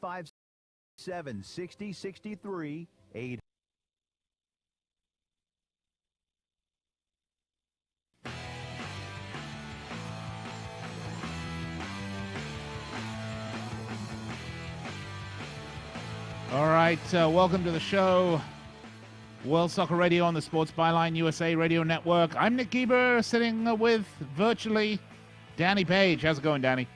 857 6063. 8. All right, welcome to the show. World Soccer Radio on the Sports Byline USA Radio Network. I'm Nick Gieber, sitting with virtually Danny Page. How's it going, Danny?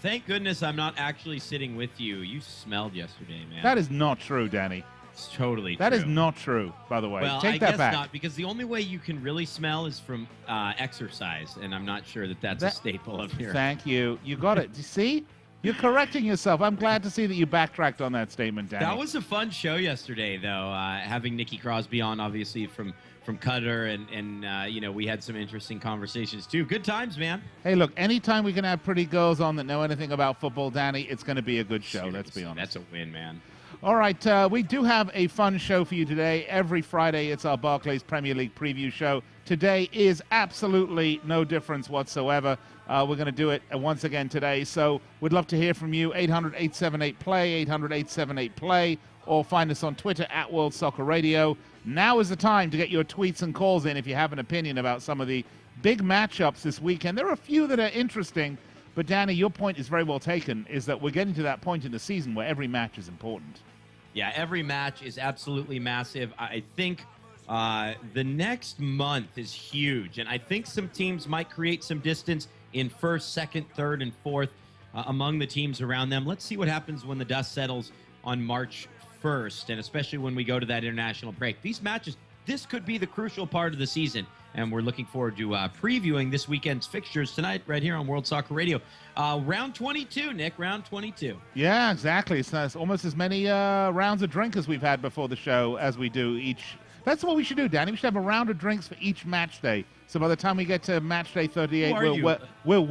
Thank goodness I'm not actually sitting with you. You smelled yesterday, man. That is not true, Danny. It's totally That true. is not true, by the way. Well, Take I that guess back. not, because the only way you can really smell is from exercise, and I'm not sure that that's a staple of here. Thank you. You got it. You see? You're correcting yourself. I'm glad to see that you backtracked on that statement, Danny. That was a fun show yesterday, though, having Nikki Crosby on, obviously, from Qatar, and you know, we had some interesting conversations, too. Good times, man. Hey, look, anytime we can have pretty girls on that know anything about football, Danny, it's going to be a good show, Seriously, let's be honest. That's a win, man. All right, we do have a fun show for you today. Every Friday, it's our Barclays Premier League preview show. Today is absolutely no difference whatsoever. We're going to do it once again today, so we'd love to hear from you. 800-878-PLAY, 800-878-PLAY, or find us on Twitter at World Soccer Radio. Now is the time to get your tweets and calls in if you have an opinion about some of the big matchups this weekend. There are a few that are interesting, but Danny, your point is very well taken, is that we're getting to that point in the season where every match is important. Yeah, every match is absolutely massive. I think the next month is huge, and I think some teams might create some distance in first, second, third, and fourth among the teams around them. Let's see what happens when the dust settles on March 1st, and especially when we go to that international break. These matches, this could be the crucial part of the season, and we're looking forward to previewing this weekend's fixtures tonight right here on World Soccer Radio. Round 22, Nick, round 22. Yeah, exactly. It's almost as many rounds of drink as we've had before the show as we do each. That's what we should do, Danny. We should have a round of drinks for each match day. So by the time we get to match day 38, we're well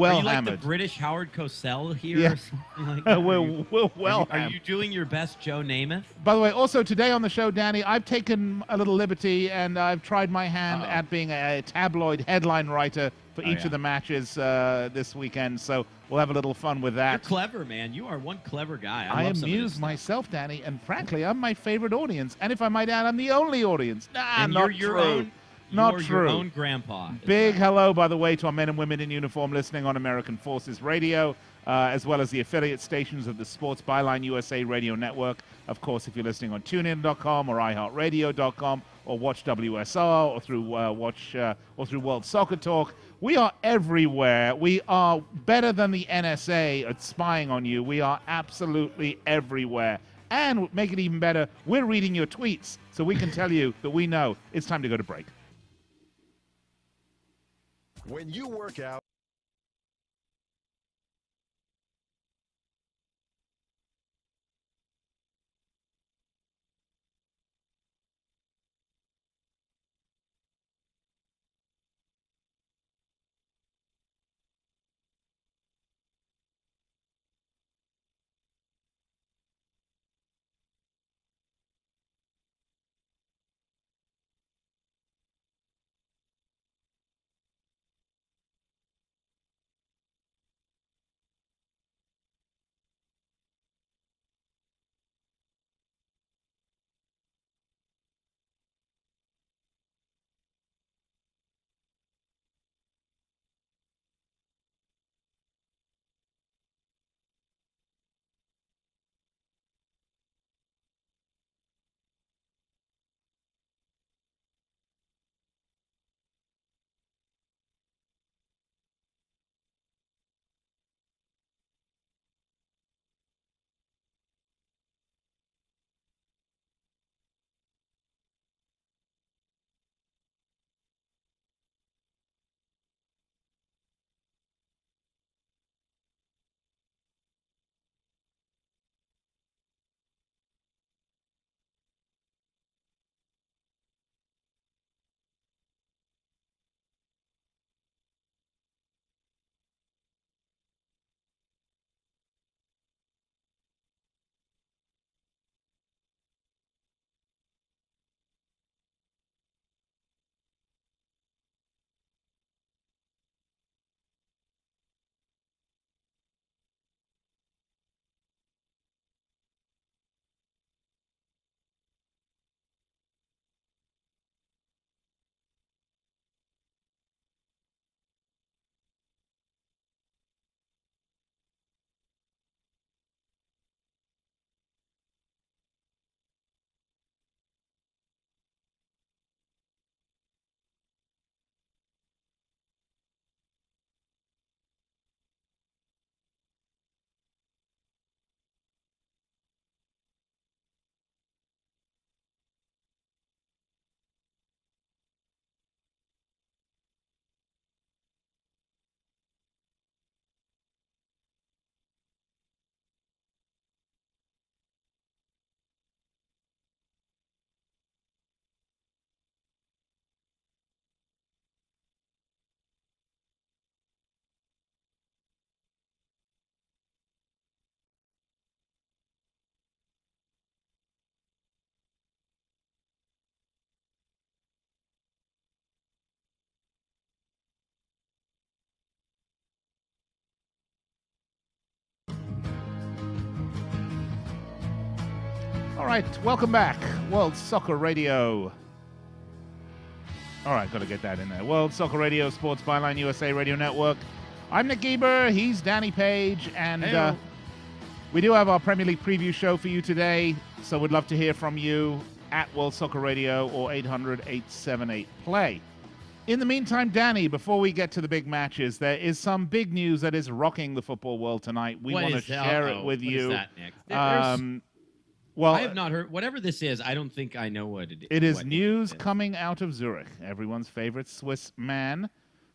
Are you hammered. like the British Howard Cosell here? Yeah. Or something like that? we're well Are hammered. you doing your best Joe Namath? By the way, also today on the show, Danny, I've taken a little liberty and I've tried my hand at being a tabloid headline writer for each of the matches this weekend. So we'll have a little fun with that. You're clever, man. You are one clever guy. I love some of this amuse stuff. myself, Danny, and frankly, I'm my favorite audience. And if I might add, I'm the only audience. And not you're your true. own. Not you're true. your own grandpa. Big hello, by the way, to our men and women in uniform listening on American Forces Radio, as well as the affiliate stations of the Sports Byline USA Radio Network. Of course, if you're listening on TuneIn.com or iHeartRadio.com or Watch WSR or through World Soccer Talk, we are everywhere. We are better than the NSA at spying on you. We are absolutely everywhere. And make it even better, we're reading your tweets, so we can tell you that we know it's time to go to break. When you work out, All right, welcome back. World Soccer Radio. All right, got to get that in there. World Soccer Radio, Sports Byline USA Radio Network. I'm Nick Geber. He's Danny Page. And we do have our Premier League preview show for you today. So we'd love to hear from you at World Soccer Radio or 800-878-PLAY. In the meantime, Danny, before we get to the big matches, there is some big news that is rocking the football world tonight. We want to share it with you. What is that, Nick? Well, I have not heard. Whatever this is, I don't think I know what it is. It is news coming out of Zurich, everyone's favorite Swiss man.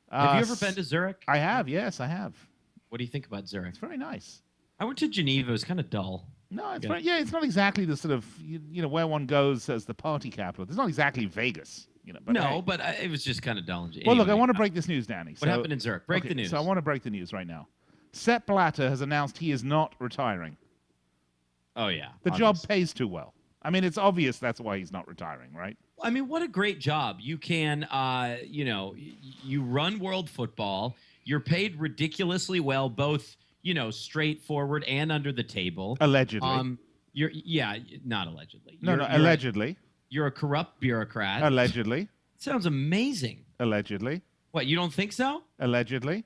Have you ever been to Zurich? I have, yes, I have. What do you think about Zurich? It's very nice. I went to Geneva. It was kind of dull. No, it's it's not exactly the sort of, where one goes as the party capital. It's not exactly Vegas, But but it was just kind of dull. Well, look, I want to break this news, Danny. What happened in Zurich? Break the news. So I want to break the news right now. Sepp Blatter has announced he is not retiring. Oh, yeah. The job pays too well. I mean, it's obvious that's why he's not retiring, right? I mean, what a great job. You can, you run world football. You're paid ridiculously well, both, straightforward and under the table. Allegedly. Not allegedly. No, allegedly. You're a corrupt bureaucrat. Allegedly. Sounds amazing. Allegedly. What, you don't think so? Allegedly.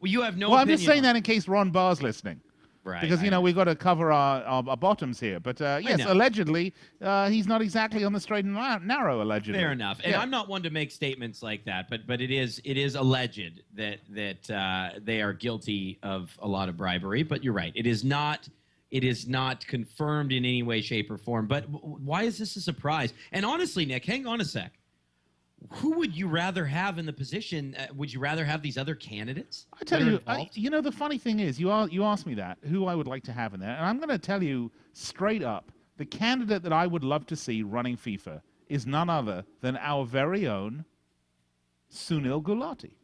Well, you have no Well, I'm opinion just saying that in case Ron Barr's listening. Right. Because, we've got to cover our bottoms here. But, yes, allegedly, he's not exactly on the straight and narrow, allegedly. Fair enough. And I'm not one to make statements like that, but it is alleged that they are guilty of a lot of bribery. But you're right. It is not confirmed in any way, shape, or form. But why is this a surprise? And honestly, Nick, hang on a sec. Who would you rather have in the position? Would you rather have these other candidates? I tell you, the funny thing is, you asked me that, who I would like to have in there, and I'm going to tell you straight up, the candidate that I would love to see running FIFA is none other than our very own Sunil Gulati.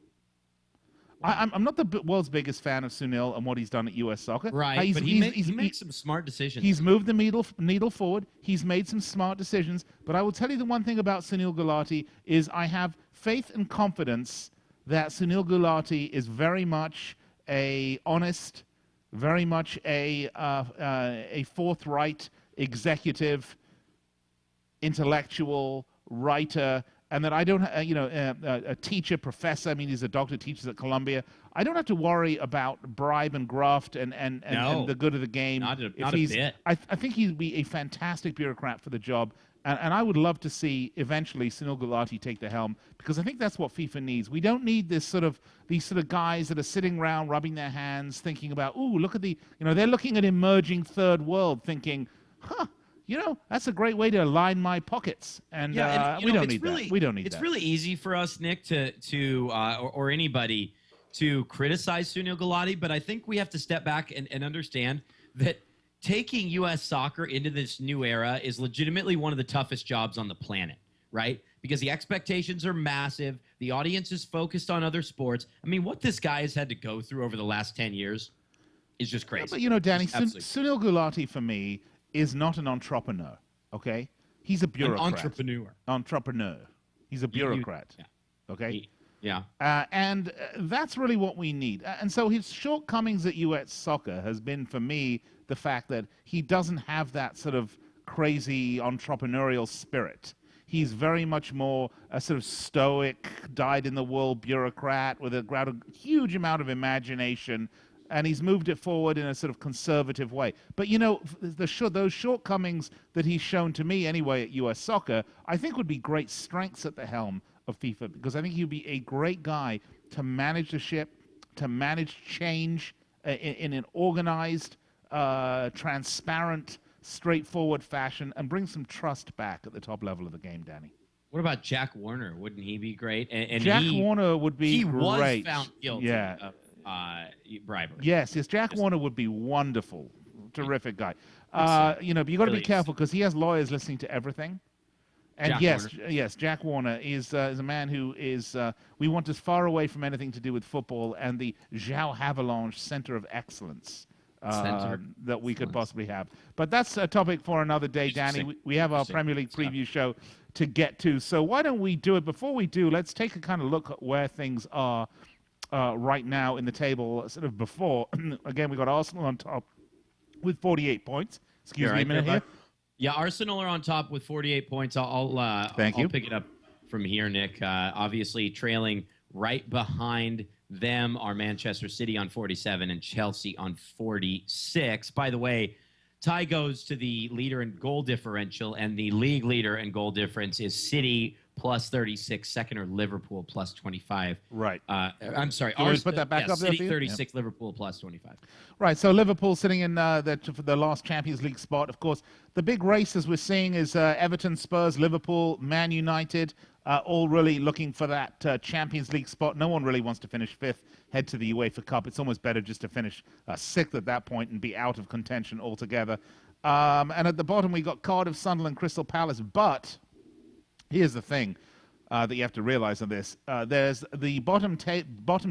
Wow. I'm not the world's biggest fan of Sunil and what he's done at U.S. Soccer. Right, but he makes some smart decisions. He's moved the needle forward. He's made some smart decisions. But I will tell you the one thing about Sunil Gulati is I have faith and confidence that Sunil Gulati is very much a honest, very much a forthright executive, intellectual, writer, and that I don't, a teacher, professor. I mean, he's a doctor, teaches at Columbia. I don't have to worry about bribe and graft and the good of the game. Not a bit. I think he'd be a fantastic bureaucrat for the job, and I would love to see eventually Sunil Gulati take the helm, because I think that's what FIFA needs. We don't need these sort of guys that are sitting around rubbing their hands, thinking about, ooh, look at they're looking at emerging third world, thinking, huh. That's a great way to line my pockets, and we don't need that. We don't need that. It's really easy for us, Nick, or anybody to criticize Sunil Gulati, but I think we have to step back and understand that taking U.S. soccer into this new era is legitimately one of the toughest jobs on the planet, right? Because the expectations are massive. The audience is focused on other sports. I mean, what this guy has had to go through over the last 10 years is just crazy. Yeah, but, Danny, Sunil Gulati, for me, is not an entrepreneur, okay? He's a bureaucrat. An entrepreneur. He's a bureaucrat, okay? Yeah. And that's really what we need. And so his shortcomings at U.S. Soccer has been, for me, the fact that he doesn't have that sort of crazy entrepreneurial spirit. He's very much more a sort of stoic, dyed-in-the-wool bureaucrat with a huge amount of imagination, and he's moved it forward in a sort of conservative way. But, those shortcomings that he's shown to me anyway at U.S. Soccer, I think would be great strengths at the helm of FIFA, because I think he'd be a great guy to manage the ship, to manage change in an organized, transparent, straightforward fashion, and bring some trust back at the top level of the game, Danny. What about Jack Warner? Wouldn't he be great? And Jack Warner would be great. He was found guilty of bribery. Yes, Jack Warner would be wonderful. Terrific guy. But you got to be careful, because he has lawyers listening to everything. And Jack Warner is a man who is, we want as far away from anything to do with football and the João Havelange Center of Excellence that we could possibly have. But that's a topic for another day, Danny. We have our Premier League preview show to get to. So why don't we do it? Before we do, let's take a kind of look at where things are right now in the table, sort of before. Again, we got Arsenal on top with 48 points. Excuse me a minute here. Yeah, Arsenal are on top with 48 points. I'll pick it up from here, Nick. Obviously, trailing right behind them are Manchester City on 47 and Chelsea on 46. By the way, tie goes to the leader in goal differential, and the league leader in goal difference is City plus 36. Second are Liverpool plus 25. Right. I'm sorry. Put that back up there City for you? 36, Liverpool plus 25. Right, so Liverpool sitting in for the last Champions League spot. Of course, the big races we're seeing is Everton, Spurs, Liverpool, Man United, all really looking for that Champions League spot. No one really wants to finish fifth, head to the UEFA Cup. It's almost better just to finish sixth at that point and be out of contention altogether. And at the bottom, we got Cardiff, Sunderland, Crystal Palace. But here's the thing that you have to realize on this. There's the bottom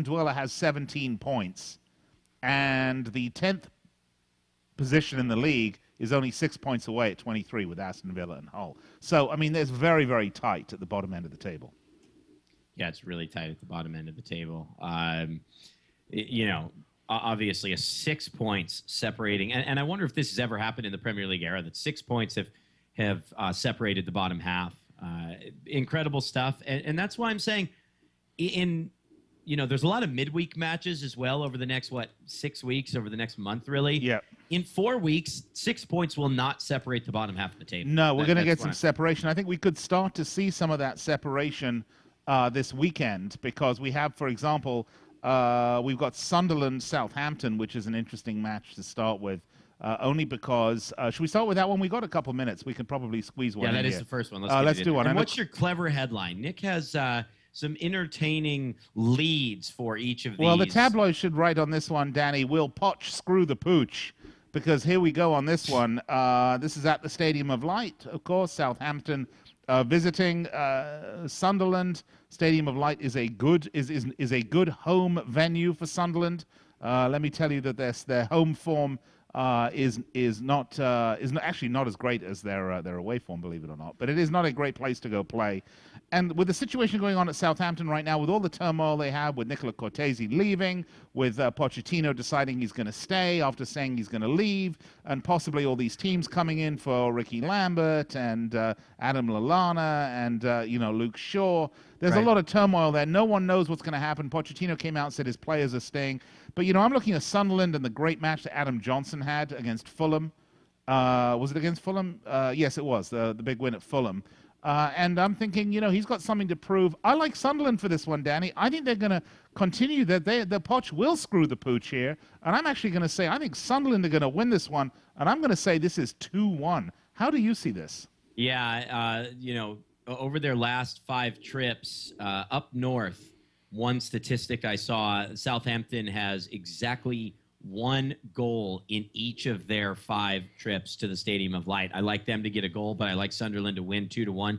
dweller has 17 points. And the 10th position in the league is only 6 points away at 23 with Aston Villa and Hull. So, I mean, there's very, very tight at the bottom end of the table. Yeah, it's really tight at the bottom end of the table. Obviously, 6 points separating. And I wonder if this has ever happened in the Premier League era, that 6 points have separated the bottom half. Incredible stuff. And that's why I'm saying there's a lot of midweek matches as well over the next, 6 weeks, over the next month, really. Yeah. In 4 weeks, 6 points will not separate the bottom half of the table. No, we're going to get some separation. I think we could start to see some of that separation this weekend because we have, for example, we've got Sunderland, Southampton, which is an interesting match to start with. Only because, should we start with that one? We got a couple minutes. We can probably squeeze one in Yeah, that is here. the first one. Let's do one. And what's your clever headline? Nick has some entertaining leads for each of these. Well, the tabloid should write on this one, Danny, will Poch screw the pooch? Because here we go on this one. This is at the Stadium of Light, of course. Southampton visiting Sunderland. Stadium of Light is a good home venue for Sunderland. Let me tell you that their home form is actually not as great as their away form, believe it or not. But it is not a great place to go play. And with the situation going on at Southampton right now, with all the turmoil they have, with Nicola Cortese leaving, with Pochettino deciding he's going to stay after saying he's going to leave, and possibly all these teams coming in for Ricky Lambert and Adam Lallana and Luke Shaw. There's a lot of turmoil there. No one knows what's going to happen. Pochettino came out and said his players are staying. But, I'm looking at Sunderland and the great match that Adam Johnson had against Fulham. Was it against Fulham? Yes, it was, the big win at Fulham. And I'm thinking, he's got something to prove. I like Sunderland for this one, Danny. I think they're going to continue that. The Poch will screw the pooch here. And I'm actually going to say I think Sunderland are going to win this one. And I'm going to say this is 2-1. How do you see this? Yeah, over their last 5 trips up north, one statistic I saw, Southampton has exactly 1 goal in each of their 5 trips to the Stadium of Light. I like them to get a goal, but I like Sunderland to win 2-1.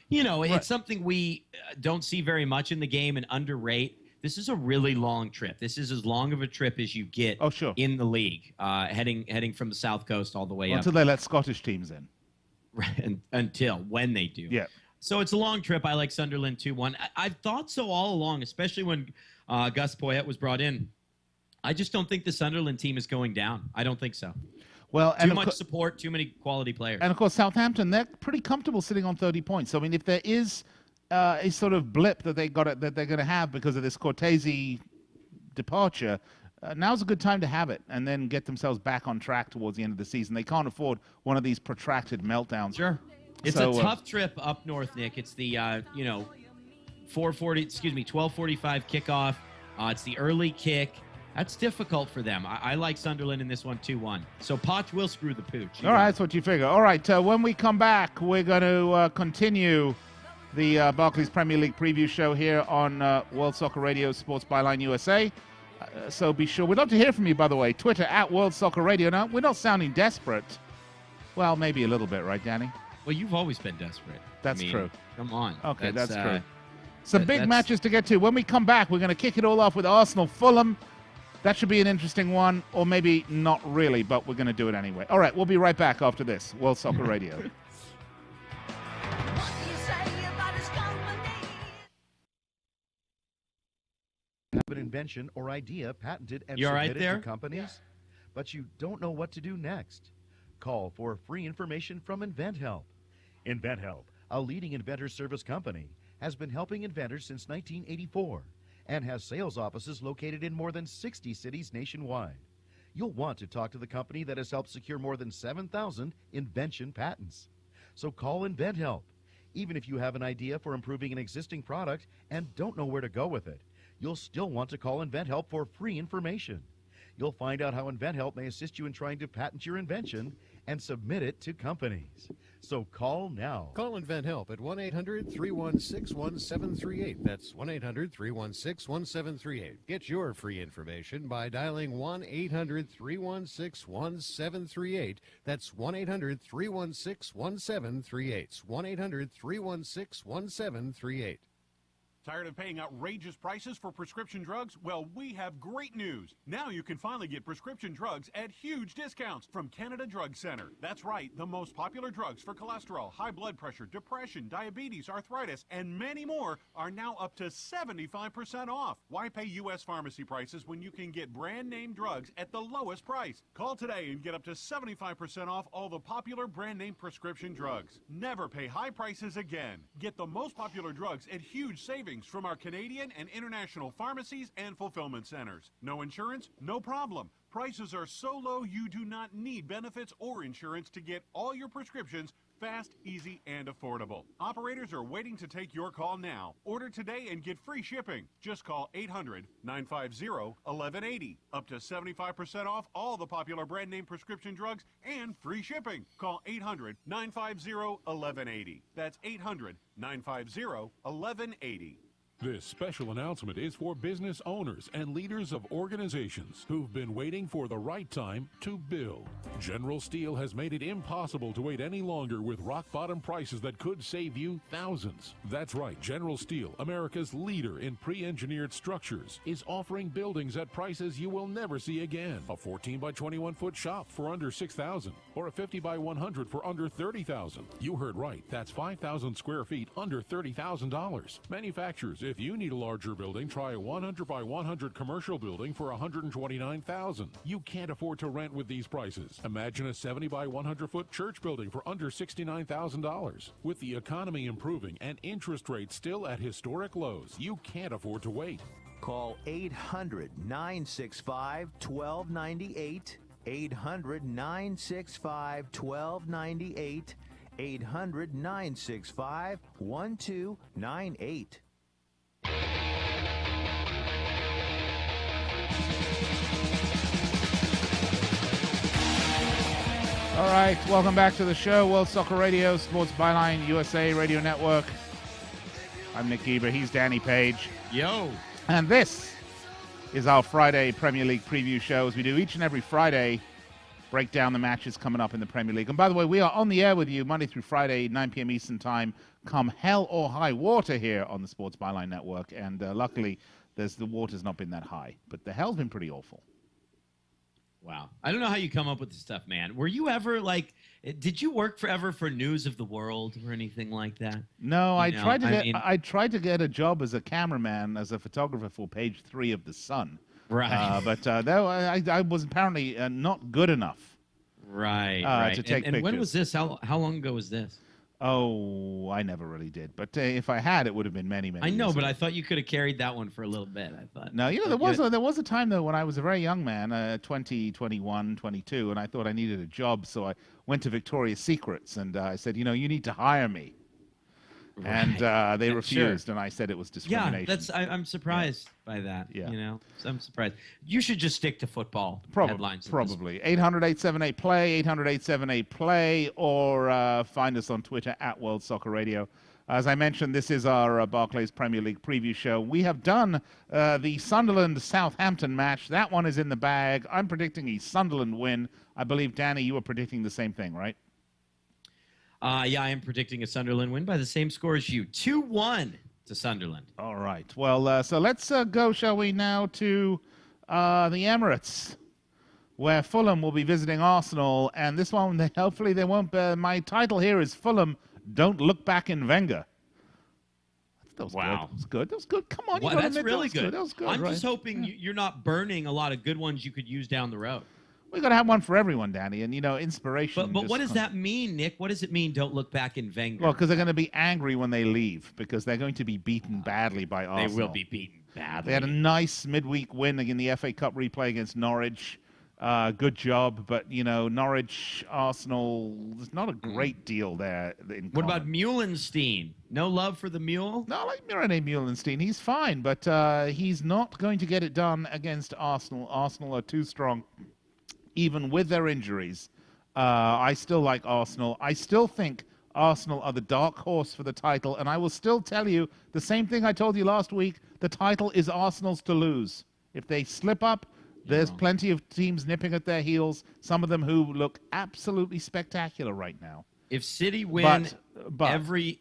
It's something we don't see very much in the game and underrate. This is a really long trip. This is as long of a trip as you get in the league, heading from the South Coast all the way up. Until they let Scottish teams in. Right, until when they do. Yeah. So it's a long trip. I like Sunderland 2-1. I've thought so all along, especially when Gus Poyet was brought in. I just don't think the Sunderland team is going down. I don't think so. Well, too much support, too many quality players. And, of course, Southampton, they're pretty comfortable sitting on 30 points. So, I mean, if there is a sort of blip that they're going to have because of this Cortese departure, now's a good time to have it and then get themselves back on track towards the end of the season. They can't afford one of these protracted meltdowns. Sure. It's a tough trip up north, Nick. It's the 12:45 kickoff. It's the early kick. That's difficult for them. I like Sunderland in this one 2-1. So Poch will screw the pooch. All right, that's what you figure. All right, when we come back, we're going to continue the Barclays Premier League preview show here on World Soccer Radio Sports Byline USA. So be sure. We'd love to hear from you, by the way. Twitter at World Soccer Radio. Now, we're not sounding desperate. Well, maybe a little bit, right, Danny? Well, you've always been desperate. That's true. Come on. Okay, that's true. Some big matches to get to. When we come back, we're going to kick it all off with Arsenal-Fulham. That should be an interesting one, or maybe not really, but we're going to do it anyway. All right, we'll be right back after this. World Soccer Radio. Have an invention or idea patented and You all right submitted there? to companies, but you don't know what to do next. Call for free information from InventHelp. InventHelp, a leading inventor service company, has been helping inventors since 1984 and has sales offices located in more than 60 cities nationwide. You'll want to talk to the company that has helped secure more than 7,000 invention patents. So call InventHelp. Even if you have an idea for improving an existing product and don't know where to go with it, you'll still want to call InventHelp for free information. You'll find out how InventHelp may assist you in trying to patent your invention and submit it to companies. So call now. Call InventHelp at 1-800-316-1738. That's 1-800-316-1738. Get your free information by dialing 1-800-316-1738. That's 1-800-316-1738. 1-800-316-1738. Tired of paying outrageous prices for prescription drugs? Well, we have great news. Now you can finally get prescription drugs at huge discounts from Canada Drug Center. That's right, the most popular drugs for cholesterol, high blood pressure, depression, diabetes, arthritis, and many more are now up to 75% off. Why pay U.S. pharmacy prices when you can get brand name drugs at the lowest price? Call today and get up to 75% off all the popular brand name prescription drugs. Never pay high prices again. Get the most popular drugs at huge savings from our Canadian and international pharmacies and fulfillment centers. No insurance? No problem. Prices are so low you do not need benefits or insurance to get all your prescriptions fast, easy, and affordable. Operators are waiting to take your call now. Order today and get free shipping. Just call 800-950-1180. Up to 75% off all the popular brand name prescription drugs and free shipping. Call 800-950-1180. That's 800-950-1180. This special announcement is for business owners and leaders of organizations who've been waiting for the right time to build. General Steel has made it impossible to wait any longer with rock-bottom prices that could save you thousands. That's right, General Steel, America's leader in pre-engineered structures, is offering buildings at prices you will never see again. A 14 by 21 foot shop for under $6,000 or a 50 by 100 for under $30,000. You heard right, that's 5,000 square feet under $30,000. Manufacturers, if you need a larger building, try a 100 by 100 commercial building for $129,000. You can't afford to rent with these prices. Imagine a 70 by 100 foot church building for under $69,000. With the economy improving and interest rates still at historic lows, you can't afford to wait. Call 800-965-1298. 800-965-1298. 800-965-1298. All right, welcome back to the show, World Soccer Radio, Sports Byline USA Radio Network. I'm Nick Geber, he's Danny Page. Yo. And this is our Friday Premier League preview show, as we do each and every Friday, break down the matches coming up in the Premier League. And by the way, we are on the air with you Monday through Friday, 9 p.m. Eastern Time, come hell or high water here on the Sports Byline Network. And luckily, the water's not been that high, but the hell's been pretty awful. Wow. I don't know how you come up with this stuff, man. Were you ever did you work forever for News of the World or anything like that? No, I tried to get a job as a cameraman, as a photographer for Page 3 of The Sun. Right. But I was apparently not good enough. Right. To take and pictures. when was this? How long ago was this? Oh, I never really did. But if I had, it would have been many, many I know, years but ago. I thought you could have carried that one for a little bit, I thought. No, there was a time, though, when I was a very young man, 20, 21, 22, and I thought I needed a job, so I went to Victoria's Secrets, and I said, you need to hire me. Right. And they refused, Sure. and I said it was discrimination. Yeah, I'm surprised by that. Yeah. So I'm surprised. You should just stick to football headlines. Probably. 800-878-PLAY, 800-878-PLAY, or find us on Twitter at World Soccer Radio. As I mentioned, this is our Barclays Premier League preview show. We have done the Sunderland-Southampton match. That one is in the bag. I'm predicting a Sunderland win. I believe, Danny, you were predicting the same thing, right? Yeah, I am predicting a Sunderland win by the same score as you. 2-1 to Sunderland. All right. Well, so let's go, shall we, now to the Emirates, where Fulham will be visiting Arsenal. And this one, hopefully they won't. My title here is Fulham, Don't Look Back in Wenger. That was Wow. Good. That was good. Come on. Well, that's really good. That was good. I'm right? just hoping you're not burning a lot of good ones you could use down the road. We got to have one for everyone, Danny. And, inspiration. But what does that mean, Nick? What does it mean, don't look back in Wenger? Well, because they're going to be angry when they leave because they're going to be beaten badly by Arsenal. They will be beaten badly. They had a nice midweek win in the FA Cup replay against Norwich. Good job, but Norwich, Arsenal, there's not a great deal there. What about Muhlenstein? No love for the Mule? No, I like Mirane Muhlenstein. He's fine, but he's not going to get it done against Arsenal. Arsenal are too strong, even with their injuries. I still like Arsenal. I still think Arsenal are the dark horse for the title, and I will still tell you the same thing I told you last week. The title is Arsenal's to lose. If they slip up, there's plenty of teams nipping at their heels, some of them who look absolutely spectacular right now. If City win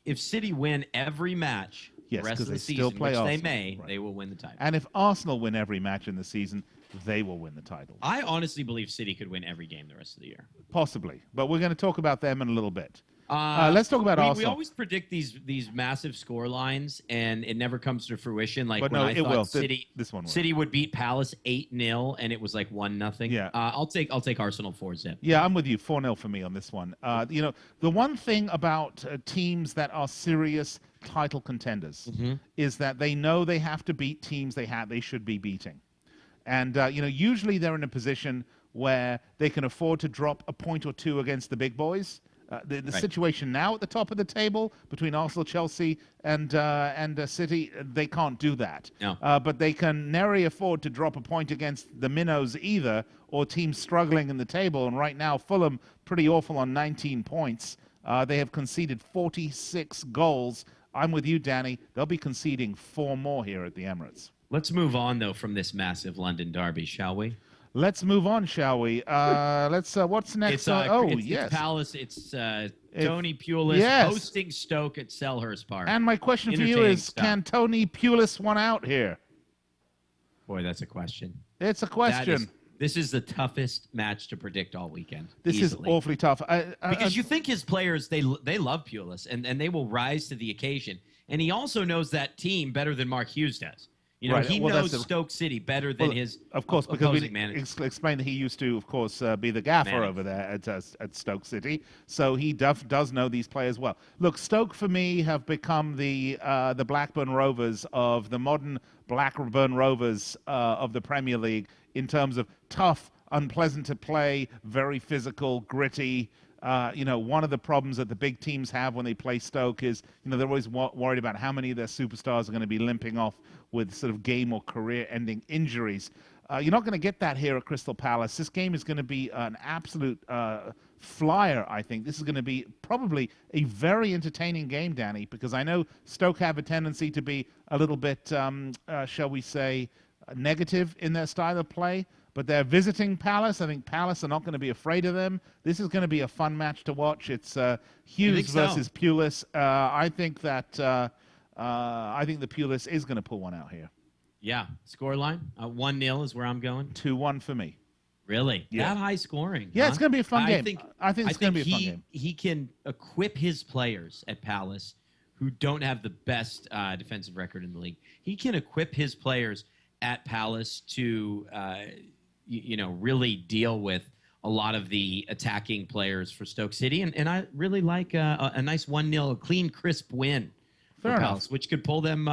if City win every match the rest of the season, which they may, they will win the title. And if Arsenal win every match in the season, they will win the title. I honestly believe City could win every game the rest of the year. Possibly, but we're going to talk about them in a little bit. Let's talk about Arsenal. We always predict these massive score lines, and it never comes to fruition. Like when I it thought will. This one will. City would beat Palace 8-0, and it was like 1-0. Yeah. I'll take Arsenal 4-0. Yeah, I'm with you. 4-0 for me on this one. The one thing about teams that are serious title contenders is that they know they have to beat teams they should be beating, and usually they're in a position where they can afford to drop a point or two against the big boys. The situation now at the top of the table between Arsenal, Chelsea, and City, they can't do that. No. But they can nary afford to drop a point against the minnows either, or teams struggling in the table. And right now, Fulham pretty awful on 19 points. They have conceded 46 goals. I'm with you, Danny. They'll be conceding 4 more here at the Emirates. Let's move on though from this massive London derby, shall we? Let's move on, shall we? What's next? It's Palace. It's Tony Pulis hosting Stoke at Selhurst Park. And my question for you is, can Tony Pulis one out here? Boy, that's a question. It's a question. This is the toughest match to predict all weekend. This easily. is awfully tough. Because you think his players, they love Pulis, and they will rise to the occasion. And he also knows that team better than Mark Hughes does. He knows Stoke City better than his of course, because we manager. That he used to, of course, be the gaffer over there at Stoke City. So he does know these players well. Look, Stoke for me have become the Blackburn Rovers of the modern Blackburn Rovers of the Premier League in terms of tough, unpleasant to play, very physical, gritty. One of the problems that the big teams have when they play Stoke is, they're always worried about how many of their superstars are going to be limping off with sort of game or career-ending injuries. You're not going to get that here at Crystal Palace. This game is going to be an absolute flyer, I think. This is going to be probably a very entertaining game, Danny, because I know Stoke have a tendency to be a little bit, shall we say, negative in their style of play. But they're visiting Palace. I think Palace are not going to be afraid of them. This is going to be a fun match to watch. It's Hughes versus Pulis. I think the Pulis is going to pull one out here. Yeah. Scoreline? 1-0 is where I'm going. 2-1 for me. Really? Yeah. That high scoring? Yeah, huh? It's going to be a fun game. I think it's going to be a fun game. He can equip his players at Palace who don't have the best defensive record in the league. He can equip his players at Palace to really deal with a lot of the attacking players for Stoke City, and I really like a nice 1-0, clean, crisp win for Palace, which could pull them,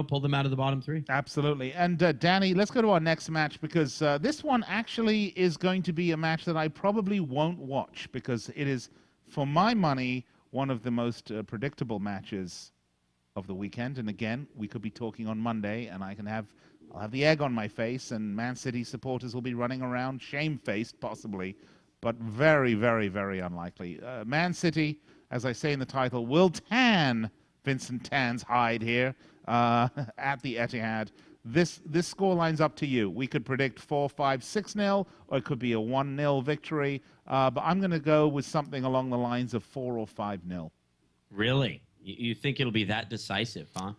pull them out of the bottom 3. Absolutely. And Danny, let's go to our next match because this one actually is going to be a match that I probably won't watch because it is, for my money, one of the most predictable matches of the weekend. And again, we could be talking on Monday, and I'll have the egg on my face, and Man City supporters will be running around shamefaced, possibly, but very, very, very unlikely. Man City, as I say in the title, will tan Vincent Tan's hide here at the Etihad. This scoreline's up to you. We could predict 4-5, 6-0, or it could be a 1-0 victory. But I'm going to go with something along the lines of 4 or 5-0. Really? You think it'll be that decisive, huh?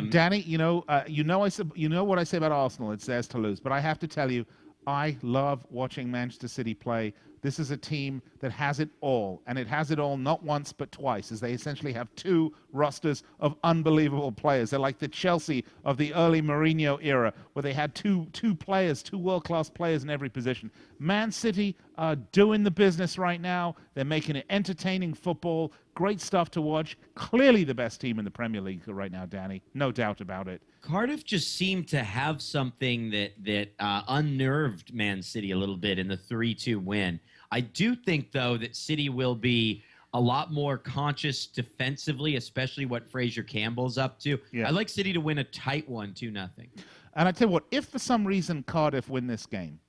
Danny, you know what I say about Arsenal. It's theirs to lose. But I have to tell you, I love watching Manchester City play This is a team that has it all, and it has it all not once but twice, as they essentially have two rosters of unbelievable players. They're like the Chelsea of the early Mourinho era, where they had two world-class players in every position. Man City are doing the business right now. They're making it entertaining football, great stuff to watch. Clearly the best team in the Premier League right now, Danny. No doubt about it. Cardiff just seemed to have something that unnerved Man City a little bit in the 3-2 win. I do think, though, that City will be a lot more conscious defensively, especially what Fraser Campbell's up to. Yeah. I like City to win a tight one, 2-0. And I tell you what, if for some reason Cardiff win this game,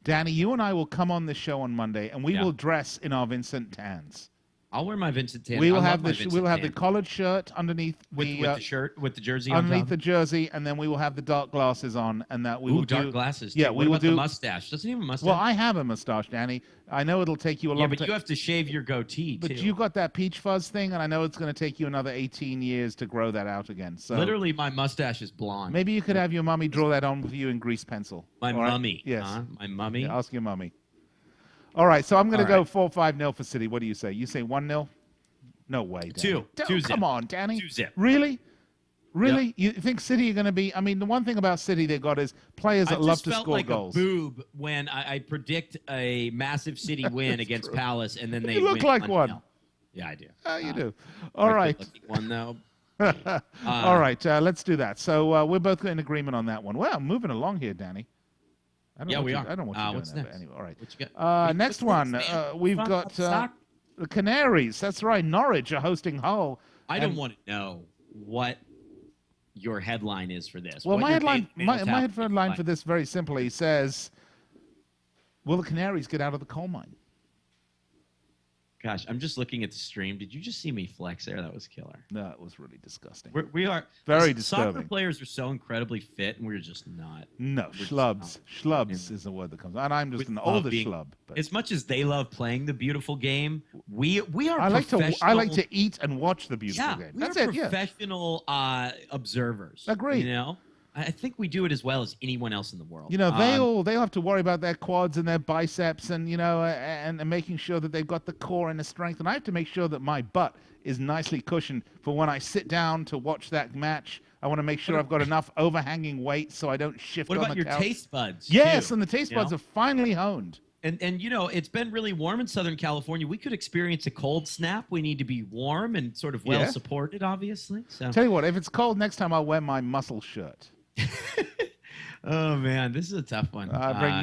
Danny, you and I will come on this show on Monday, and we will dress in our Vincent Tans. I'll wear my Vincent Tan. We will have the collared shirt underneath with the shirt, with the jersey underneath on the jersey, and then we will have the dark glasses on, and that we will dark do glasses. Yeah, too. we what will about do the mustache. Doesn't he have a mustache? Well, I have a mustache, Danny. I know it'll take you a long but time. you have to shave your goatee But too. you got that peach fuzz thing, and I know it's going to take you another 18 years to grow that out again. So literally, my mustache is blonde. maybe you could have your mummy draw that on with you in grease pencil. My All right? mummy. Yes. My mummy. Yeah, ask your mummy. All right, so I'm going to All go right. 4-5-0 for City. What do you say? You say 1-0? No way, Danny. Two. Don't- 2-0. Come on, Danny. 2-0. Really? Really? Yep. You think City are going to be... I mean, the one thing about City they've got is players that love to score like goals. I boob when I predict a massive City win against Palace, and then they You look win like 1-0. one. Yeah, I do. Oh, you do. All right. One though. All right, let's do that. So we're both in agreement on that one. Well, moving along here, Danny. I don't know Yeah, what we you- are. I don't know what you're doing What's there, but next? anyway, all right. What you got? Next What's one, next, man? we've Fun got stock? the Canaries. That's right. Norwich are hosting Hull. I don't want to know what your headline is for this. Well, What my your headline, Dave my Mail's headline for this very simply says, "Will the Canaries get out of the coal mine?" Gosh, I'm just looking at the stream. Did you just see me flex there? That was killer. No, it was really disgusting. We are Very Soccer disturbing. players are so incredibly fit, and we're just not. No, We're just schlubs. not. Schlubs is the word that comes. And I'm just With an love older being- schlub. But As much as they love playing the beautiful game, we are. I like professional- to eat and watch the beautiful Yeah, game. we That's are it. Yeah. professional observers. Agreed. You know, I think we do it as well as anyone else in the world. You know, they'll have to worry about their quads and their biceps, and and making sure that they've got the core and the strength. And I have to make sure that my butt is nicely cushioned for when I sit down to watch that match. I want to make sure I've got enough overhanging weight so I don't shift What on about the your couch. taste buds? Yes, too, and the taste you know? buds are finally honed. And you know, it's been really warm in Southern California. We could experience a cold snap. We need to be warm and sort of well supported, obviously. So. Tell you what, if it's cold next time, I'll wear my muscle shirt. Oh man, this is a tough one. I bring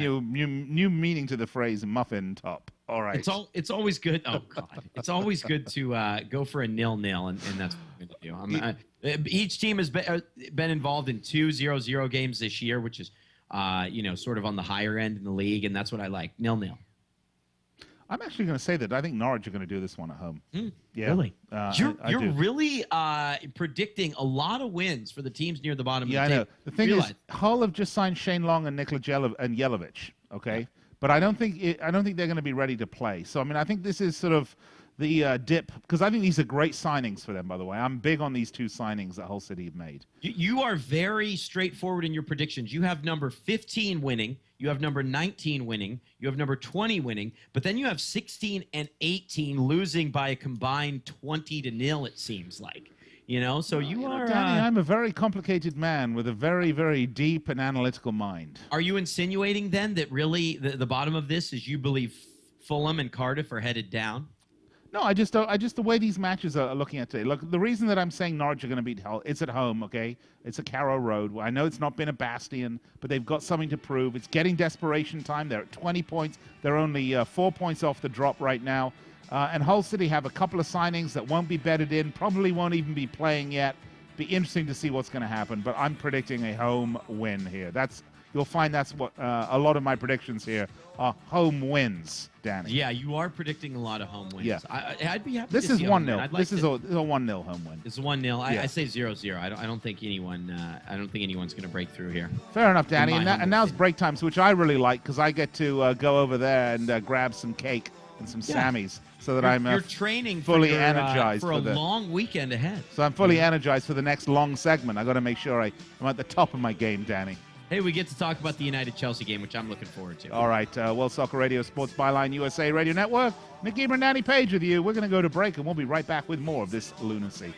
new meaning to the phrase muffin top. All right. It's always good. Oh God, it's always good to go for a 0-0, and that's what we're going to do. Each team has been involved in 2 0-0 games this year, which is sort of on the higher end in the league, and that's what I like. 0-0. I'm actually going to say that I think Norwich are going to do this one at home. Yeah, Really? You're I do. really predicting a lot of wins for the teams near the bottom Yeah, of the I table. know. The thing Realize- is, Hull have just signed Shane Long and Nikola Jelavic. Okay, but I don't think they're going to be ready to play. So I mean, I think this is sort of the dip, because I think these are great signings for them. By the way, I'm big on these 2 signings that Hull City have made. You are very straightforward in your predictions. You have number 15 winning. You have number 19 winning. You have number 20 winning. But then you have 16 and 18 losing by a combined 20-0, it seems like. You know, so you are... Danny, I'm a very complicated man with a very, very deep and analytical mind. Are you insinuating then that really the bottom of this is you believe Fulham and Cardiff are headed down? No, I just the way these matches are looking at today. Look, the reason that I'm saying Norwich are going to beat Hull, it's at home, okay? It's a Carrow Road. I know it's not been a bastion, but they've got something to prove. It's getting desperation time. They're at 20 points. They're only 4 points off the drop right now. And Hull City have a couple of signings that won't be bedded in, probably won't even be playing yet. Be interesting to see what's going to happen, but I'm predicting a home win here. You'll find that's what a lot of my predictions here are home wins, Danny. Yeah, you are predicting a lot of home wins. Yeah. I'd be happy This to is see a home win. 1-0. I'd like This is to- a 1-0 home win. It's 1-0. Yeah. I say 0-0. I don't think anyone. I don't think anyone's going to break through here. Fair enough, Danny. my And humble now's opinion. break times, which I really like because I get to go over there and grab some cake and some Yeah. Sammys so that You're training fully for your, energized for a for the- long weekend ahead. I'm fully energized for the next long segment. I got to make sure I'm at the top of my game, Danny. Hey, we get to talk about the United-Chelsea game, which I'm looking forward to. All right, World Soccer Radio, Sports Byline USA Radio Network. Nick Eber and Danny Page with you. We're going to go to break, and we'll be right back with more of this lunacy.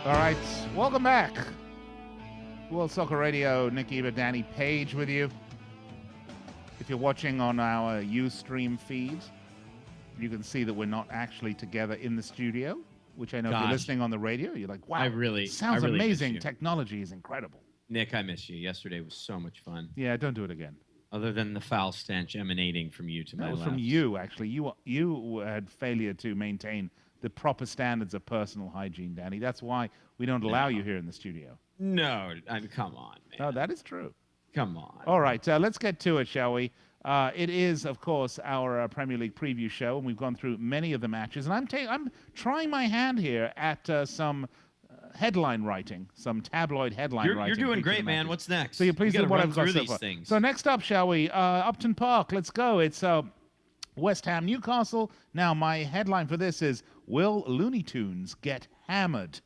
All right, welcome back. World Soccer Radio, Nick Eber, Danny Page with you. If you're watching on our Ustream feed, you can see that we're not actually together in the studio, which I know if you're listening on the radio, you're like, wow, sounds amazing. Technology is incredible. Nick, I miss you. Yesterday was so much fun. Yeah, don't do it again. Other than the foul stench emanating from you to my left. From you, actually. You had failure to maintain the proper standards of personal hygiene, Danny. That's why we don't allow you here in the studio. No, I mean, come on, man. No, that is true. Come on. All right, let's get to it, shall we? It is, of course, our Premier League preview show, and we've gone through many of the matches. And I'm trying my hand here at some headline writing, some tabloid headline writing. You're doing great, man. What's next? So you're pleased with what I've got so far. Things. So next up, shall we? Upton Park, let's go. It's West Ham, Newcastle. Now, my headline for this is, will Looney Tunes get hammered?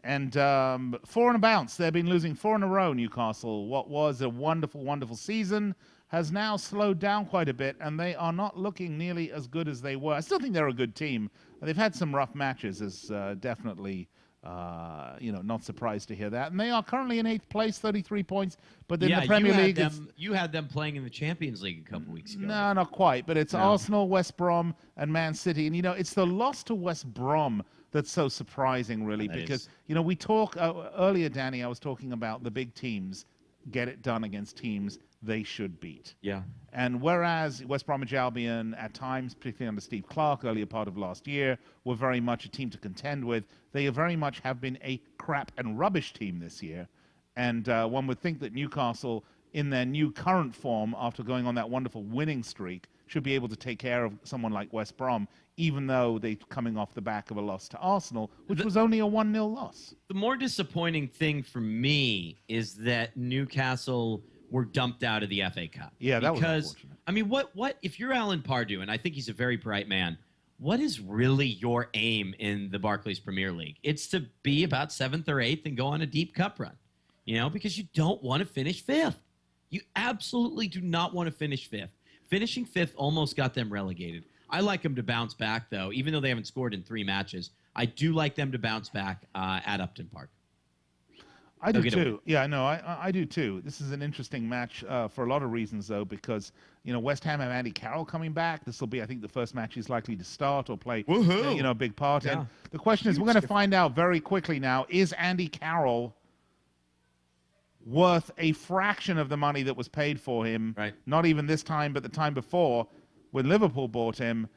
And 4 and a bounce. They've been losing 4 in a row, Newcastle. What was a wonderful, wonderful season has now slowed down quite a bit, and they are not looking nearly as good as they were. I still think they're a good team. They've had some rough matches, as definitely, not surprised to hear that. And they are currently in 8th place, 33 points. But in the Premier League, you had them playing in the Champions League a couple weeks ago. No, not quite. But it's Arsenal, West Brom, and Man City. And, it's the loss to West Brom that's so surprising, really, because, we talk earlier, Danny, I was talking about the big teams get it done against teams they should beat. Yeah. And whereas West Bromwich Albion at times, particularly under Steve Clarke, earlier part of last year, were very much a team to contend with, they very much have been a crap and rubbish team this year. And one would think that Newcastle, in their new current form, after going on that wonderful winning streak, should be able to take care of someone like West Brom, even though they're coming off the back of a loss to Arsenal, which was only a 1-0 loss. The more disappointing thing for me is that Newcastle were dumped out of the FA Cup. Yeah, that was unfortunate. I mean, what if you're Alan Pardew, and I think he's a very bright man, what is really your aim in the Barclays Premier League? It's to be about 7th or 8th and go on a deep cup run, because you don't want to finish 5th. You absolutely do not want to finish 5th. Finishing 5th almost got them relegated. I like them to bounce back, though, even though they haven't scored in 3 matches. I do like them to bounce back at Upton Park. I do too. Yeah, no, I do too. This is an interesting match for a lot of reasons, though, because West Ham have Andy Carroll coming back. This will be, I think, the first match he's likely to start or play, a big part in. The question is, we're going to find out very quickly now: is Andy Carroll worth a fraction of the money that was paid for him? Right. Not even this time, but the time before, when Liverpool bought him.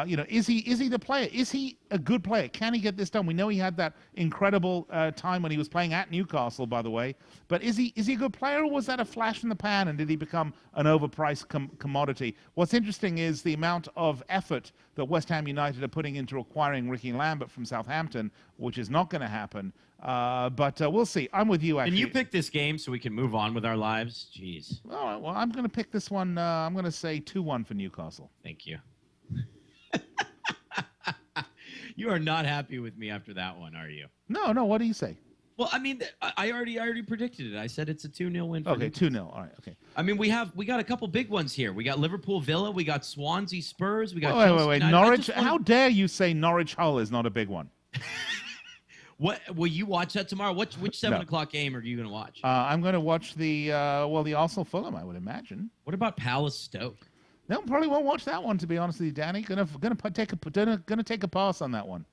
Is he the player? Is he a good player? Can he get this done? We know he had that incredible time when he was playing at Newcastle, by the way. But is he a good player, or was that a flash in the pan, and did he become an overpriced commodity? What's interesting is the amount of effort that West Ham United are putting into acquiring Ricky Lambert from Southampton, which is not going to happen. But we'll see. I'm with you, actually. Can you pick this game so we can move on with our lives? Jeez. All right, well, I'm going to pick this one. I'm going to say 2-1 for Newcastle. Thank you. You are not happy with me after that one, are you? No. What do you say? Well, I mean, I already predicted it. I said it's a 2-0 win for Okay, 2-0. All right, okay. I mean, we got a couple big ones here. We got Liverpool Villa, we got Swansea Spurs, we got Wait. Norwich, how dare you say Norwich Hull is not a big one? What will you watch that tomorrow? Which 7 o'clock game are you going to watch? I'm going to watch the Arsenal Fulham, I would imagine. What about Palace Stoke? No, probably won't watch that one, to be honest with you, Danny. Gonna take a pass on that one.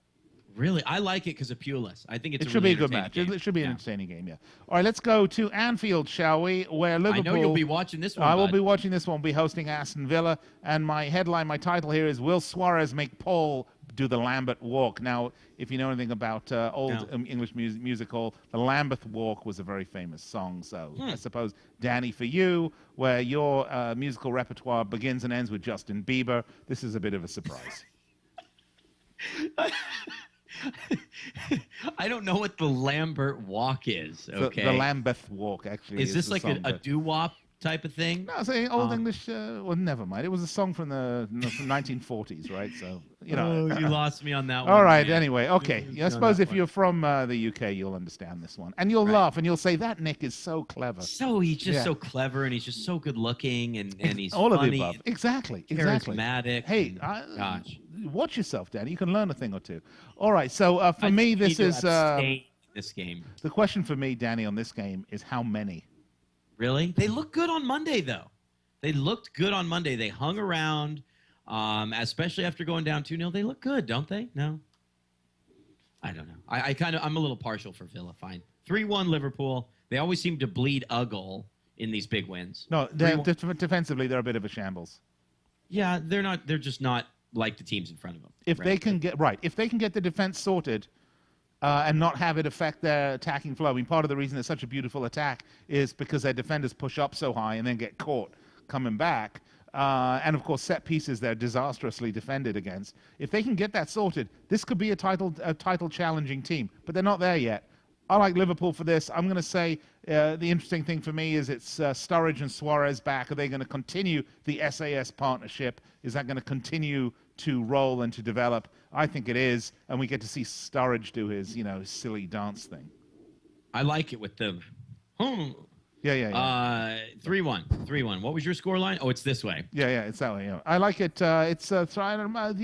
Really, I like it because of Pulis. I think it should be a good match. It should be an entertaining game. Yeah. All right, let's go to Anfield, shall we? Where Liverpool. I know you'll be watching this one. I will be watching this one. We'll be hosting Aston Villa, and my title here is: Will Suarez make Paul do the Lambeth Walk? Now, if you know anything about old English musical, the Lambeth Walk was a very famous song. So I suppose, Danny, for you, where your musical repertoire begins and ends with Justin Bieber, this is a bit of a surprise. I don't know what the Lambert Walk is. Okay, the Lambeth Walk actually is this like a doo-wop type of thing? No, it's an old English. Well, never mind. It was a song from the 1940s, right? So you lost me on that one. All right. Man. Anyway, okay. I suppose if you're from the UK, you'll understand this one, and you'll laugh, and you'll say that Nick is so clever. So he's just so clever, and he's just so good looking, and he's all funny, of the above. Exactly. Charismatic. Hey, gosh. Watch yourself, Danny. You can learn a thing or two. All right. So for me, this is this game. The question for me, Danny, on this game is how many. Really? They look good on Monday, though. They looked good on Monday. They hung around, especially after going down 2-0. They look good, don't they? No? I don't know. I'm a little partial for Villa. Fine. 3-1 Liverpool. They always seem to bleed a goal in these big wins. No, defensively, they're a bit of a shambles. Yeah, they're not. They're just not like the teams in front of them. If they can get the defense sorted, and not have it affect their attacking flow. I mean, part of the reason it's such a beautiful attack is because their defenders push up so high and then get caught coming back. And, of course, set pieces they're disastrously defended against. If they can get that sorted, this could be a title-challenging team. But they're not there yet. I like Liverpool for this. I'm going to say the interesting thing for me is it's Sturridge and Suarez back. Are they going to continue the SAS partnership? Is that going to continue to roll and to develop? I think it is, and we get to see Sturridge do his, silly dance thing. I like it with the. Yeah. 3-1. What was your scoreline? Oh, it's this way. Yeah, it's that way. Yeah. I like it. I'll go 3-0,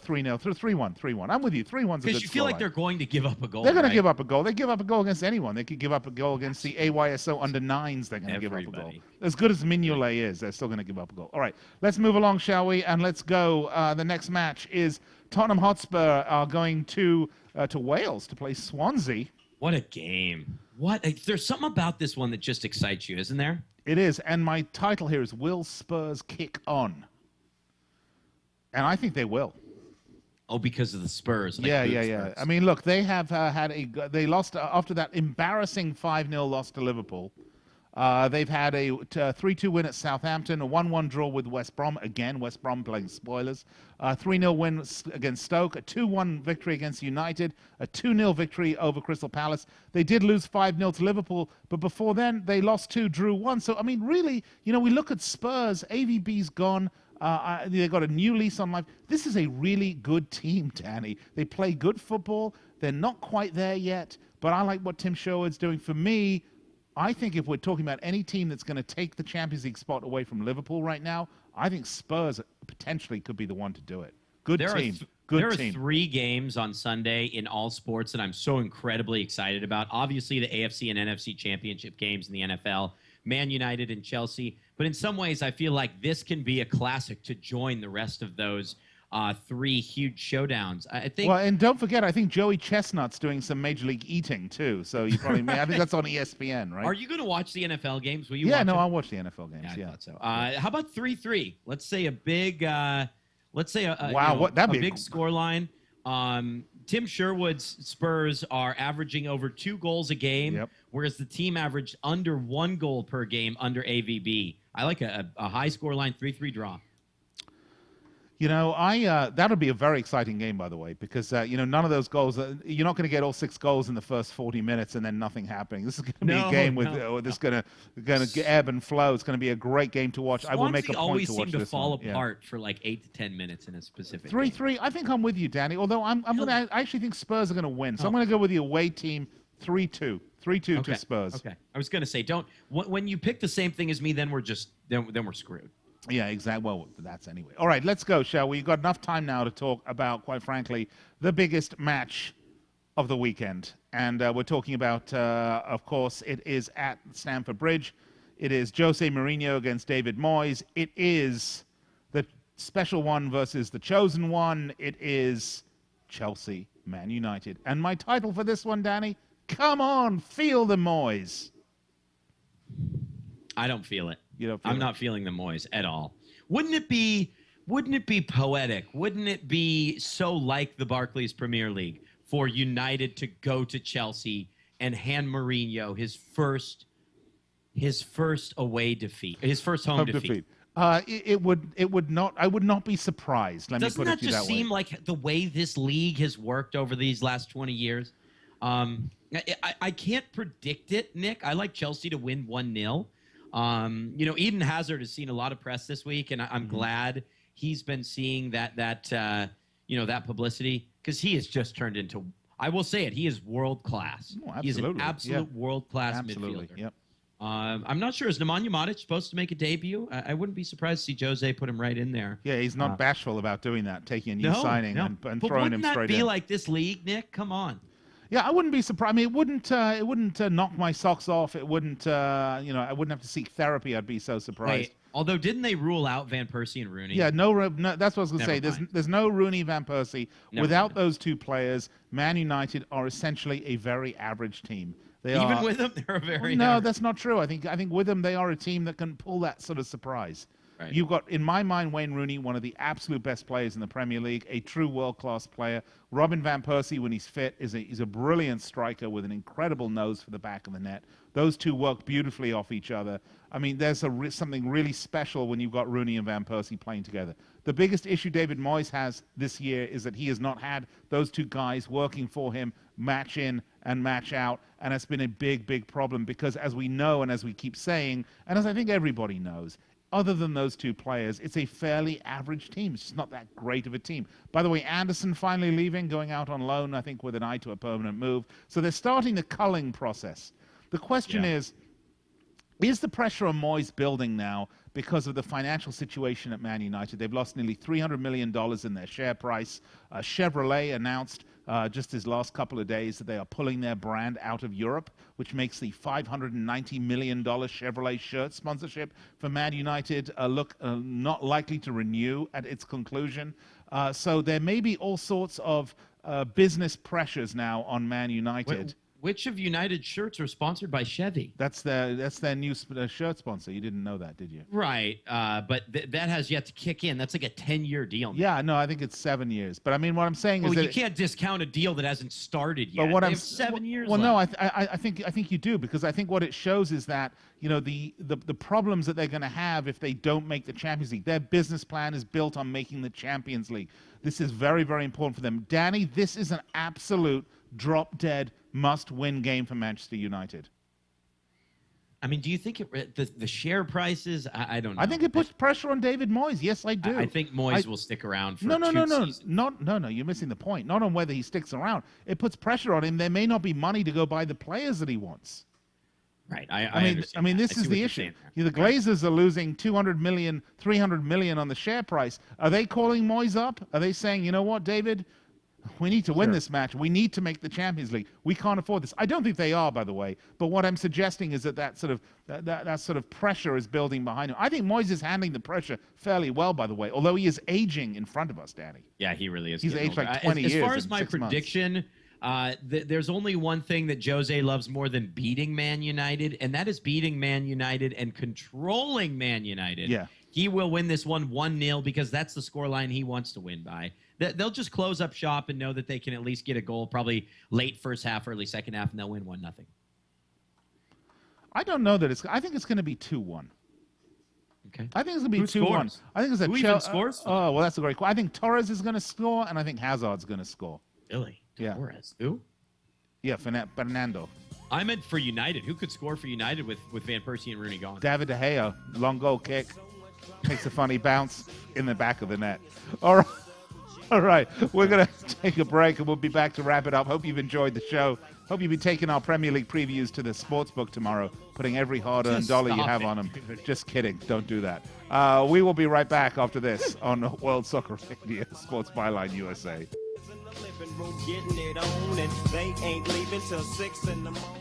3-1. I'm with you. 3-1's a good scoreline. Because you feel like they're going to give up a goal. They're going to give up a goal. They give up a goal against anyone. They could give up a goal against the AYSO under-9s. They're going to give up a goal. As good as Mignolet is, they're still going to give up a goal. All right, let's move along, shall we? And let's go. The next match is Tottenham Hotspur are going to Wales to play Swansea. What a game. What? There's something about this one that just excites you, isn't there? It is, and my title here is Will Spurs Kick On? And I think they will. Oh, because of the Spurs. Like Yeah. Spurs. I mean, look, they have they lost after that embarrassing 5-0 loss to Liverpool. They've had a 3-2 win at Southampton, a 1-1 draw with West Brom. Again, West Brom playing spoilers. 3-0 win against Stoke, a 2-1 victory against United, a 2-0 victory over Crystal Palace. They did lose 5-0 to Liverpool, but before then, they lost 2, drew 1. So, I mean, really, we look at Spurs, AVB's gone. They've got a new lease on life. This is a really good team, Danny. They play good football. They're not quite there yet, but I like what Tim Sherwood's doing. For me, I think if we're talking about any team that's going to take the Champions League spot away from Liverpool right now, I think Spurs potentially could be the one to do it. Good team. There are 3 games on Sunday in all sports that I'm so incredibly excited about. Obviously, the AFC and NFC championship games in the NFL, Man United and Chelsea. But in some ways, I feel like this can be a classic to join the rest of those 3 huge showdowns. I think. Well, and don't forget, I think Joey Chestnut's doing some Major League eating too. So you probably, I think that's on ESPN, right? Are you going to watch the NFL games? Will you? Yeah, watch no, it? I'll watch the NFL games. Yeah, I thought so. How about 3-3? Let's say a big. Let's say a that'd be big scoreline. Tim Sherwood's Spurs are averaging over 2 goals a game, whereas the team averaged under 1 goal per game under AVB. I like a high scoreline 3-3 draw. That'll be a very exciting game, by the way, because, none of those goals, you're not going to get all 6 goals in the first 40 minutes and then nothing happening. This is going to be a game that's going to ebb and flow. It's going to be a great game to watch. Swansea I will make a point always to watch seem to this fall one. apart for like 8 to 10 minutes in a specific 3-3. I think I'm with you, Danny, although I actually think Spurs are going to win. So I'm going to go with the away team 3-2. 3-2 to Spurs. Okay. I was going to say, when you pick the same thing as me, then we're screwed. Yeah, exactly. Well, that's anyway. All right, let's go, shall we? You've got enough time now to talk about, quite frankly, the biggest match of the weekend. And we're talking about, of course, it is at Stamford Bridge. It is Jose Mourinho against David Moyes. It is the special one versus the chosen one. It is Chelsea, Man United. And my title for this one, Danny, come on, feel the Moyes. I don't feel it. I'm not feeling the Moyes at all. Wouldn't it be poetic? Wouldn't it be so like the Barclays Premier League for United to go to Chelsea and hand Mourinho his first away defeat, his first home defeat? It would not. I would not be surprised. Doesn't that just seem like the way this league has worked over these last 20 years? I can't predict it, Nick. I like Chelsea to win 1-0. Eden Hazard has seen a lot of press this week, and I'm glad he's been seeing that publicity, because he has just turned into, I will say it, he is world class. Oh, he's an absolute world class midfielder. Yep. I'm not sure, is Nemanja Matic supposed to make a debut? I wouldn't be surprised to see Jose put him right in there. Yeah, he's not bashful about doing that, taking a new signing and throwing him straight in. But wouldn't that be like this league, Nick? Come on. Yeah, I wouldn't be surprised. I mean, it wouldn't knock my socks off. It wouldn't, I wouldn't have to seek therapy. I'd be so surprised. Wait, although didn't they rule out Van Persie and Rooney? Yeah, no, that's what I was going to say. There's no Rooney, Van Persie. Without those 2 players, Man United are essentially a very average team. Even with them, they're a very no, average. that's not true. I think with them, they are a team that can pull that sort of surprise. Right. You've got, in my mind, Wayne Rooney, one of the absolute best players in the Premier League, a true world-class player. Robin Van Persie, when he's fit, is a brilliant striker with an incredible nose for the back of the net. Those 2 work beautifully off each other. I mean, there's something really special when you've got Rooney and Van Persie playing together. The biggest issue David Moyes has this year is that he has not had those 2 guys working for him, match in and match out, and it's been a big, big problem because, as we know and as we keep saying, and as I think everybody knows, other than those 2 players, it's a fairly average team. It's just not that great of a team. By the way, Anderson finally leaving, going out on loan, I think, with an eye to a permanent move. So they're starting the culling process. The question is the pressure on Moyes building now because of the financial situation at Man United? They've lost nearly $300 million in their share price. Chevrolet announced just this last couple of days that they are pulling their brand out of Europe, which makes the $590 million Chevrolet shirt sponsorship for Man United look not likely to renew at its conclusion. So there may be all sorts of business pressures now on Man United. Which of United shirts are sponsored by Chevy? That's their new shirt sponsor. You didn't know that, did you? Right, but that has yet to kick in. That's like a 10-year deal. Yeah, no, I think it's 7 years. But I mean, what I'm saying Well, is that you can't discount a deal that hasn't started yet. But what They I'm have 7 years. well, left. no, I think you do, because I think what it shows is that the problems that they're going to have if they don't make the Champions League. Their business plan is built on making the Champions League. This is very, very important for them. Danny, this is an absolute drop dead must-win game for Manchester United. I mean, do you think the share prices? I don't know. I think it puts pressure on David Moyes. Yes, I do. I think Moyes will stick around for no. seasons. No. You're missing the point. Not on whether he sticks around. It puts pressure on him. There may not be money to go buy the players that he wants. Right. I mean, this is the issue. The Glazers are losing 200 million, 300 million on the share price. Are they calling Moyes up? Are they saying, you know what, David? We need to win this match. We need to make the Champions League. We can't afford this. I don't think they are, by the way. But what I'm suggesting is that sort of pressure is building behind him. I think Moyes is handling the pressure fairly well, by the way. Although he is aging in front of us, Danny. Yeah, he really is. He's aged older. like 20 years. As far as in my 6 months. prediction, there's only one thing that Jose loves more than beating Man United, and that is beating Man United and controlling Man United. Yeah. He will win this one 1-0 because that's the scoreline he wants to win by. They'll just close up shop and know that they can at least get a goal, probably late first half, early second half, and they'll win 1-0. I don't know that I think it's going to be 2-1. Okay. I think it's going to be Who 2-1. scores? I think it's Who even scores? Oh, well, that's a great question. I think Torres is going to score, and I think Hazard's going to score. Really? Yeah. Torres. Who? Yeah, Fernando. I meant for United. Who could score for United with Van Persie and Rooney gone? David De Gea, long goal kick. Takes a funny bounce in the back of the net. All right. All right. We're going to take a break, and we'll be back to wrap it up. Hope you've enjoyed the show. Hope you've been taking our Premier League previews to the sportsbook tomorrow, putting every hard-earned dollar you have on them. Just kidding. Don't do that. We will be right back after this on World Soccer Radio, Sports Byline USA. Getting it on, and they ain't leaving till 6 in the morning.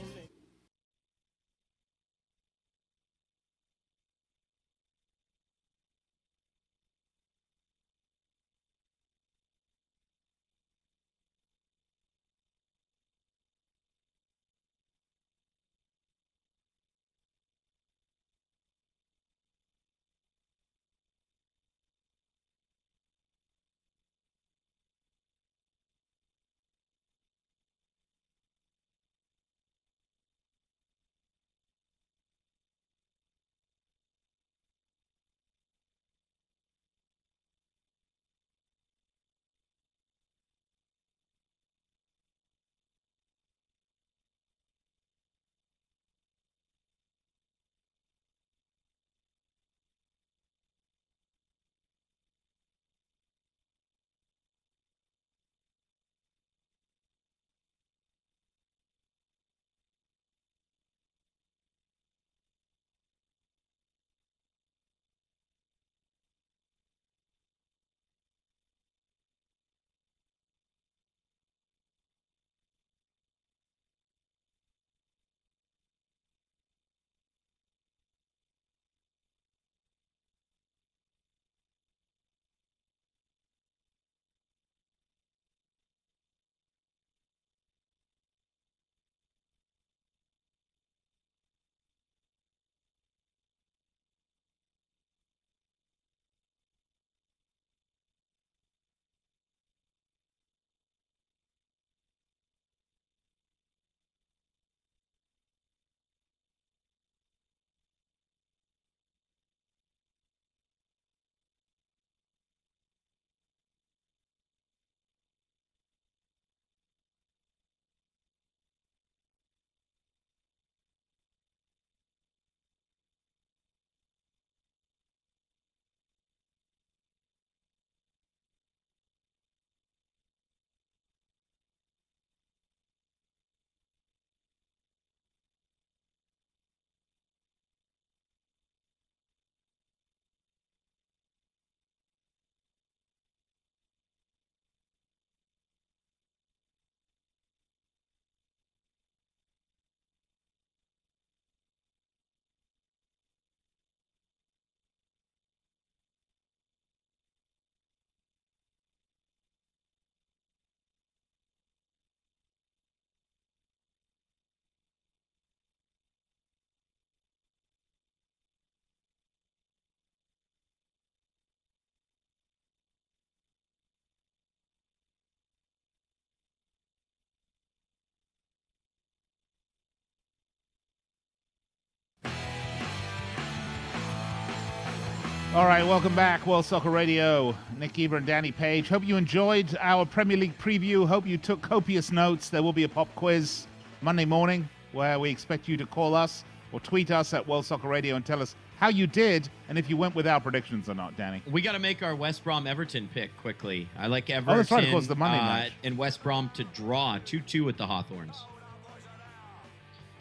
All right, welcome back, World Soccer Radio. Nick Eber and Danny Page. Hope you enjoyed our Premier League preview. Hope you took copious notes. There will be a pop quiz Monday morning where we expect you to call us or tweet us at World Soccer Radio and tell us how you did and if you went with our predictions or not, Danny. We got to make our West Brom Everton pick quickly. I like Everton that's right, of course, the Monday match. And West Brom to draw 2-2 with the Hawthorns.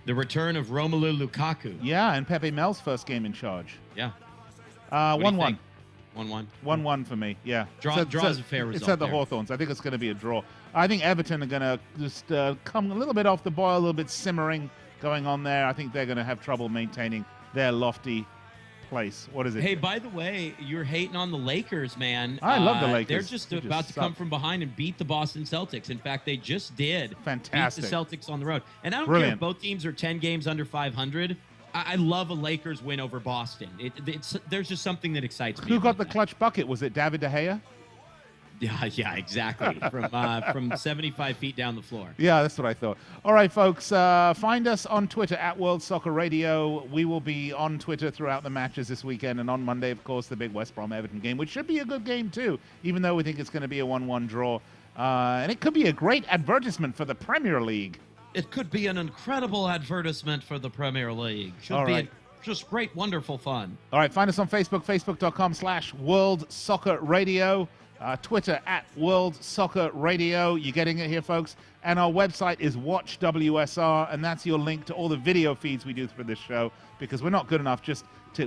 The return of Romelu Lukaku. Yeah, and Pepe Mel's first game in charge. Yeah. 1-1. 1-1. 1-1 for me, yeah. Draw is a fair result. It's at the there. Hawthorns. I think it's going to be a draw. I think Everton are going to just come a little bit off the boil, a little bit simmering going on there. I think they're going to have trouble maintaining their lofty place. What is it? Hey, by the way, you're hating on the Lakers, man. I love the Lakers. They're just about to come from behind and beat the Boston Celtics. In fact, they just did. Fantastic. Beat the Celtics on the road. And I don't Brilliant. care if both teams are 10 games under 500. I love a Lakers win over Boston. There's just something that excites me. Who got the that. clutch bucket? Was it David De Gea? Yeah, exactly. From 75 feet down the floor. Yeah, that's what I thought. All right, folks, find us on Twitter at World Soccer Radio. We will be on Twitter throughout the matches this weekend. And on Monday, of course, the big West Brom Everton game, which should be a good game, too, even though we think it's going to be a 1-1 draw. And it could be a great advertisement for the Premier League. It could be an incredible advertisement for the Premier League. Should be just great, wonderful fun. All right, find us on Facebook, facebook.com/World Soccer Radio. Twitter at World Soccer Radio. You're getting it here, folks. And our website is Watch WSR, and that's your link to all the video feeds we do for this show, because we're not good enough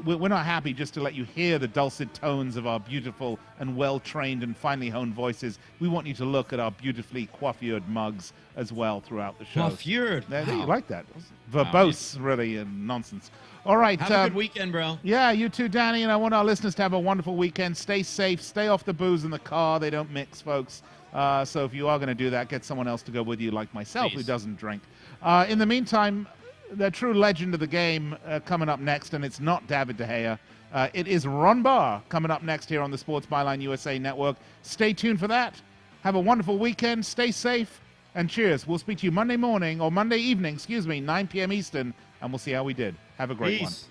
we're not happy just to let you hear the dulcet tones of our beautiful and well-trained and finely honed voices. We want you to look at our beautifully coiffured mugs as well throughout the show. Coiffured. There, Wow. you like that? Verbose, really, and nonsense. All right. Have a good weekend, bro. Yeah, you too, Danny, and I want our listeners to have a wonderful weekend. Stay safe. Stay off the booze in the car. They don't mix, folks. So if you are going to do that, get someone else to go with you, like myself, Please. who doesn't drink. In the meantime, the true legend of the game coming up next, and it's not David De Gea. It is Ron Barr coming up next here on the Sports Byline USA Network. Stay tuned for that. Have a wonderful weekend. Stay safe, and cheers. We'll speak to you Monday evening, 9 p.m. Eastern, and we'll see how we did. Have a great one. Peace.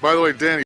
By the way, Danny,